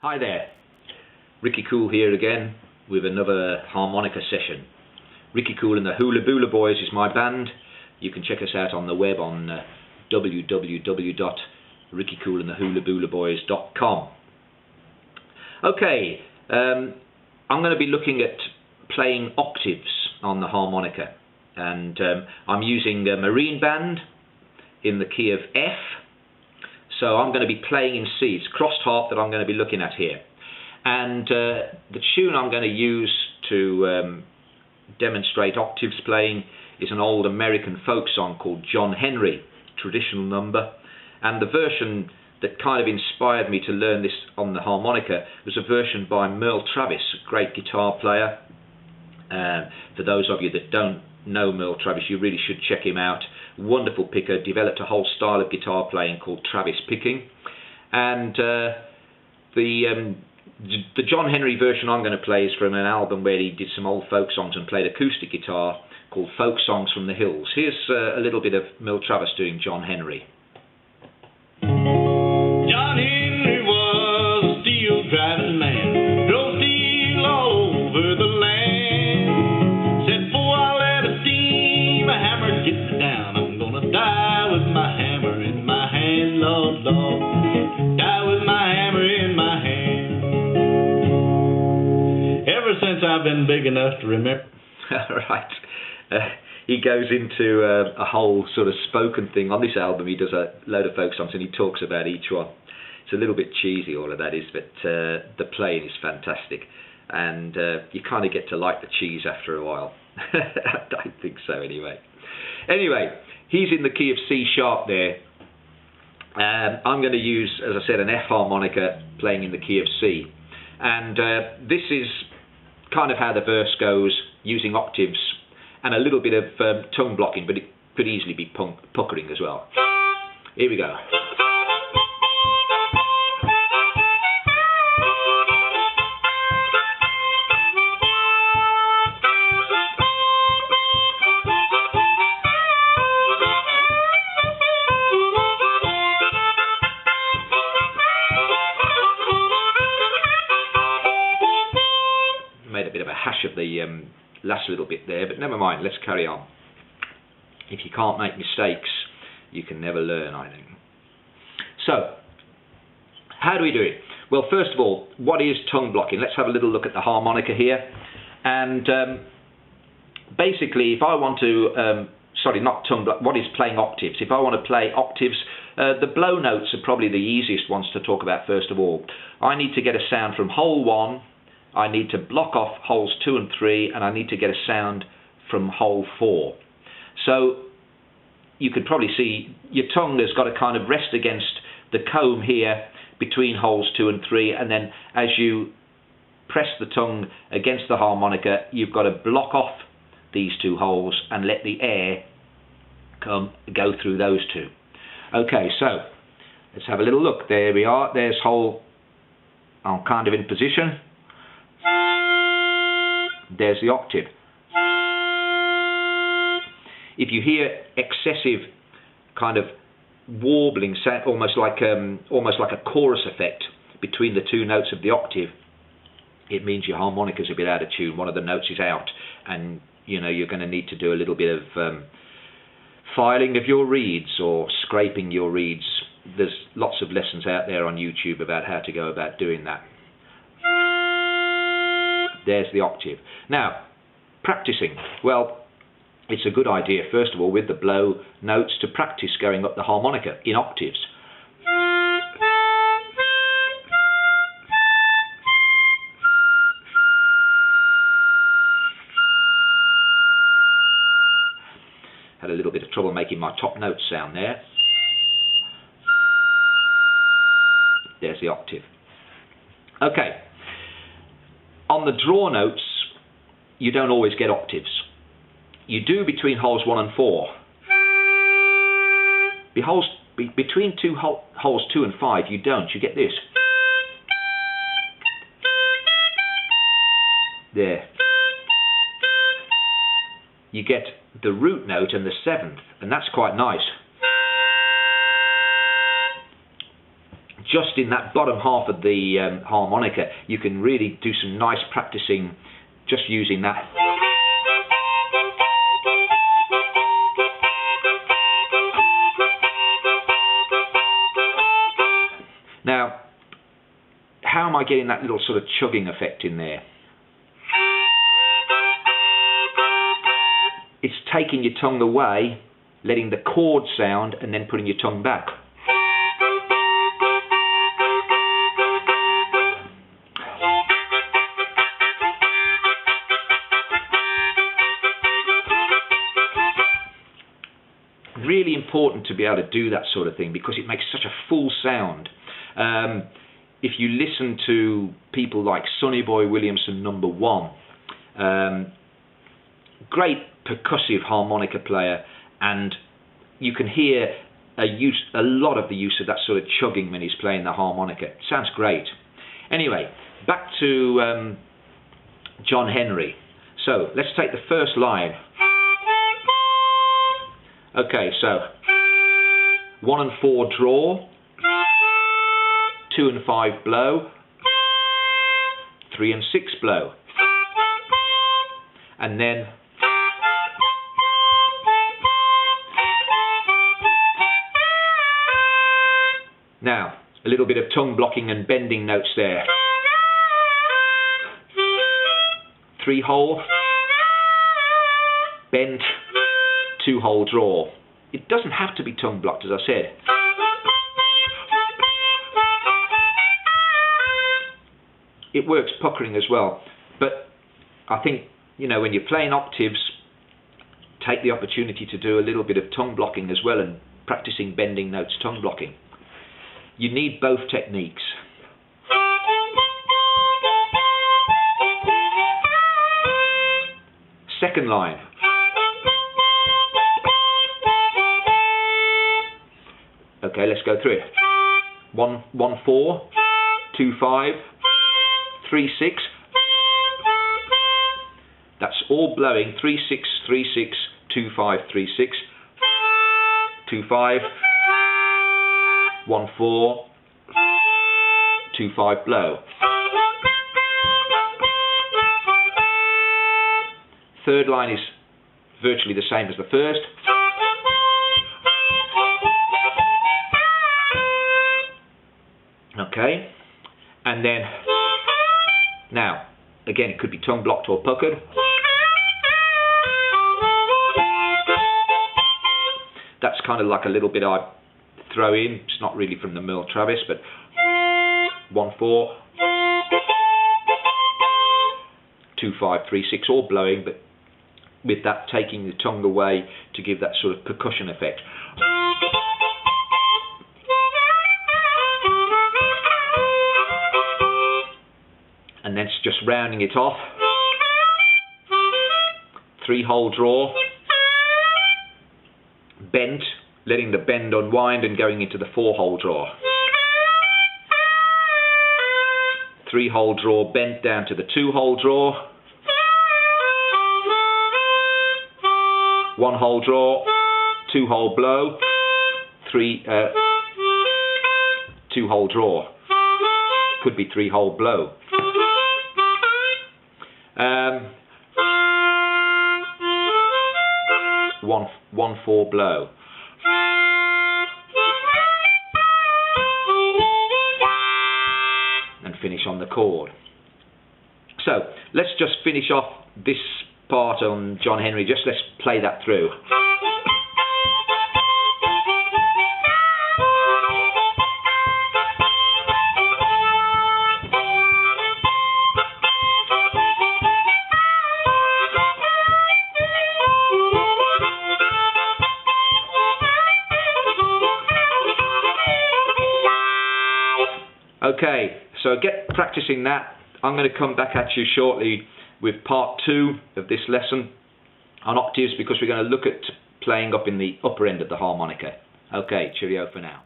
Hi there, Ricky Cool here again with another harmonica session. Ricky Cool and the Hula Boola Boys is my band. You can check us out on the web on www.rickycoolandthehulaboolaboys.com. Okay, I'm going to be looking at playing octaves on the harmonica, and I'm using a marine band in the key of F. So I'm going to be playing in C. It's crossed harp that I'm going to be looking at here. And the tune I'm going to use to demonstrate octaves playing is an old American folk song called John Henry, traditional number. And the version that kind of inspired me to learn this on the harmonica was a version by Merle Travis, a great guitar player. For those of you that don't know Merle Travis, you really should check him out. Wonderful picker, developed a whole style of guitar playing called Travis picking. And the John Henry version I'm going to play is from an album where he did some old folk songs and played acoustic guitar called Folk Songs from the Hills. Here's a little bit of Merle Travis doing John Henry. John Henry was a steel driving man, drove steel all over the land. Said, before I let a steam a hammer get me down, I'm gonna die with my hammer in my hand, Lord, Lord. Die with my hammer in my hand. Ever since I've been big enough to remember. Right. He goes into a whole sort of spoken thing. On this album he does a load of folk songs and he talks about each one. It's a little bit cheesy, all of that is, but the playing is fantastic. And you kind of get to like the cheese after a while. I think so anyway. Anyway, he's in the key of C sharp there. I'm going to use, as I said, an F harmonica playing in the key of C. And this is kind of how the verse goes, using octaves and a little bit of tongue blocking, but it could easily be puckering as well. Here we go. Made a bit of a hash of the last little bit there, but never mind, let's carry on. If you can't make mistakes, you can never learn, I think. So, how do we do it? Well, first of all, what is tongue blocking? Let's have a little look at the harmonica here. And basically, if I want to, sorry, not tongue block, what is playing octaves? If I want to play octaves, the blow notes are probably the easiest ones to talk about first of all. I need to get a sound from hole 1, I need to block off holes 2 and 3, and I need to get a sound from hole 4. So you could probably see your tongue has got to kind of rest against the comb here between holes 2 and 3, and then as you press the tongue against the harmonica, you've got to block off these 2 holes and let the air go through those 2. Okay, so let's have a little look. There we are. There's hole. I'm kind of in position. There's the octave. If you hear excessive kind of warbling sound, almost like a chorus effect between the 2 notes of the octave, it means your harmonica's a bit out of tune. One of the notes is out, and you know you're going to need to do a little bit of filing of your reeds or scraping your reeds. There's lots of lessons out there on YouTube about how to go about doing that. There's the octave. Now, practicing. Well, it's a good idea, first of all, with the blow notes to practice going up the harmonica in octaves. Had a little bit of trouble making my top notes sound there. There's the octave. Okay. On the draw notes, you don't always get octaves. You do between holes 1 and 4. Between holes 2 and 5, you don't. You get this. There. You get the root note and the 7th, and that's quite nice. just in that bottom half of the harmonica, you can really do some nice practicing just using that. Now, how am I getting that little sort of chugging effect in there? It's taking your tongue away, letting the chord sound, and then putting your tongue back. Really important to be able to do that sort of thing because it makes such a full sound. If you listen to people like Sonny Boy Williamson #1, great percussive harmonica player, and you can hear a lot of the use of that sort of chugging when he's playing the harmonica. It sounds great. Anyway, back to John Henry. So let's take the first line. Okay, so 1 and 4 draw, 2 and 5 blow, 3 and 6 blow, and then now a little bit of tongue blocking and bending notes there. 3-hole, bent, 2-hole draw. It doesn't have to be tongue blocked, as I said. It works puckering as well, but I think, you know, when you're playing octaves, take the opportunity to do a little bit of tongue blocking as well and practicing bending notes, tongue blocking. You need both techniques. Second line. Okay, let's go through it. 1 4, 2 5, 3 6. That's all blowing. 3 6 3 6 2 5 3 6 2 5 1 4 2 5 blow. Third line is virtually the same as the first. Okay, and then now again it could be tongue blocked or puckered. That's kind of like a little bit I throw in. It's not really from the Merle Travis, but 1 4 2 5 3 6, all blowing, but with that taking the tongue away to give that sort of percussion effect. And then it's just rounding it off. 3-hole draw, bent, letting the bend unwind and going into the 4-hole draw. 3-hole draw, bent down to the 2-hole draw. 1-hole draw, 2-hole blow, 2-hole draw. Could be 3-hole blow. 1 4 blow. And finish on the chord. So let's just finish off this part on John Henry. Just let's play that through. Okay, so get practicing that. I'm going to come back at you shortly with part 2 of this lesson on octaves, because we're going to look at playing up in the upper end of the harmonica. Okay, cheerio for now.